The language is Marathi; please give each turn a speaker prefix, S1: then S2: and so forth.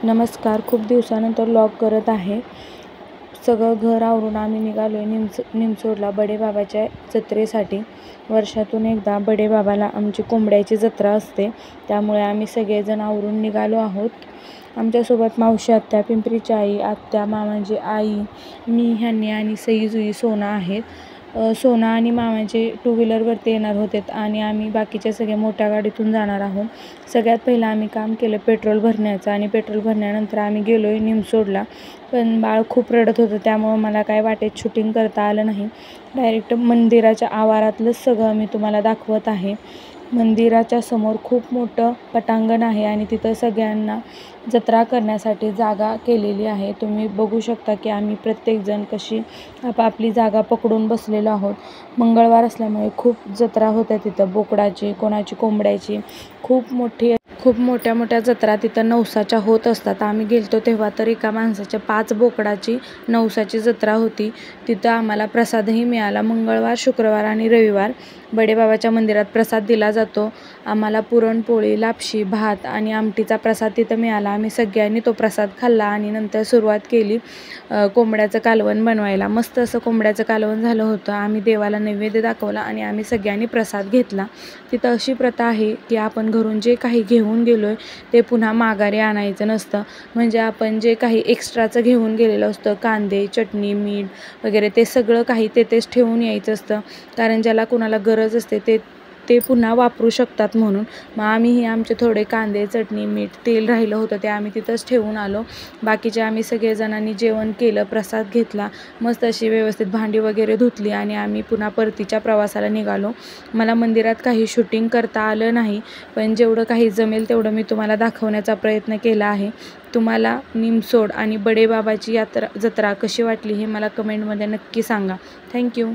S1: नमस्कार. खूप दिवसानंतर व्लॉग करत आहे. सगळं घर आवरून आम्ही निघालो आहे निमसोडला बडेबाबाच्या जत्रेसाठी. वर्षातून एकदा बडेबाबाला आमची कोंबड्याची जत्रा असते, त्यामुळे आम्ही सगळेजण आवरून निघालो आहोत. आमच्यासोबत मावशी आत्या, पिंपरीची आई, आत्या, मामांची आई, मी, ह्यांनी आणि सई, जुई, सोना आहेत. सोना आणि मामाचे टू व्हीलरवरती येणार होते आणि आम्ही बाकीच्या सगळ्या मोठ्या गाडीतून जाणार आहोत. सगळ्यात पहिलं आम्ही काम केलं पेट्रोल भरण्याचं आणि पेट्रोल भरल्यानंतर आम्ही गेलो आहे निमसोडला. पण बाळ खूप रडत होतं, त्यामुळं मला काय वाटेत शूटिंग करता आलं नाही. डायरेक्ट मंदिराच्या आवारातलंच सगळं मी तुम्हाला दाखवत आहे. मंदिराच्या समोर खूप मोठं पटांगण आहे आणि तिथं सगळ्यांना जत्रा करण्यासाठी जागा केलेली आहे. तुम्ही बघू शकता की आम्ही प्रत्येकजण कशी आपापली जागा पकडून बसलेलो आहोत. मंगळवार असल्यामुळे खूप जत्रा होत्या तिथं, बोकडाची, कोणाची कोंबड्याची. खूप मोठ्या जत्रा तिथं नवसाच्या होत असतात. आम्ही गेलतो तेव्हा तर एका माणसाच्या 5 बोकडाची नवसाची जत्रा होती. तिथं आम्हाला प्रसादही मिळाला. मंगळवार, शुक्रवार आणि रविवार बडेबाबाच्या मंदिरात प्रसाद दिला जातो. आम्हाला पुरणपोळी, लापशी, भात आणि आमटीचा प्रसाद तिथं मिळाला. आम्ही सगळ्यांनी तो प्रसाद खाल्ला आणि नंतर सुरुवात केली कोंबड्याचं कालवण बनवायला. मस्त असं कोंबड्याचं कालवण झालं होतं. आम्ही देवाला नैवेद्य दाखवला आणि आम्ही सगळ्यांनी प्रसाद घेतला. तिथं अशी प्रथा आहे की आपण घरून जे काही घेऊन गेलो आहे ते पुन्हा माघारी आणायचं नसतं. म्हणजे आपण जे काही एक्स्ट्राचं घेऊन गेलेलं असतं, कांदे, चटणी, मीठ वगैरे, ते सगळं काही तेथेच ठेवून यायचं असतं. कारण ज्याला कुणाला गरज असते ते पुन्हा वापरू शकतात म्हणून. मग आम्हीही आमचे थोडे कांदे, चटणी, मीठ, तेल राहिलं होतं ते आम्ही तिथंच ठेवून आलो. बाकीचे आम्ही सगळेजणांनी जेवण केलं, प्रसाद घेतला, मस्त अशी व्यवस्थित भांडी वगैरे धुतली आणि आम्ही पुन्हा परतीच्या प्रवासाला निघालो. मला मंदिरात काही शूटिंग करता आलं नाही, पण जेवढं काही जमेल तेवढं मी तुम्हाला दाखवण्याचा प्रयत्न केला आहे. तुम्हाला निमसोड आणि बडेबाबाची जत्रा कशी वाटली हे मला कमेंटमध्ये नक्की सांगा. थँक्यू.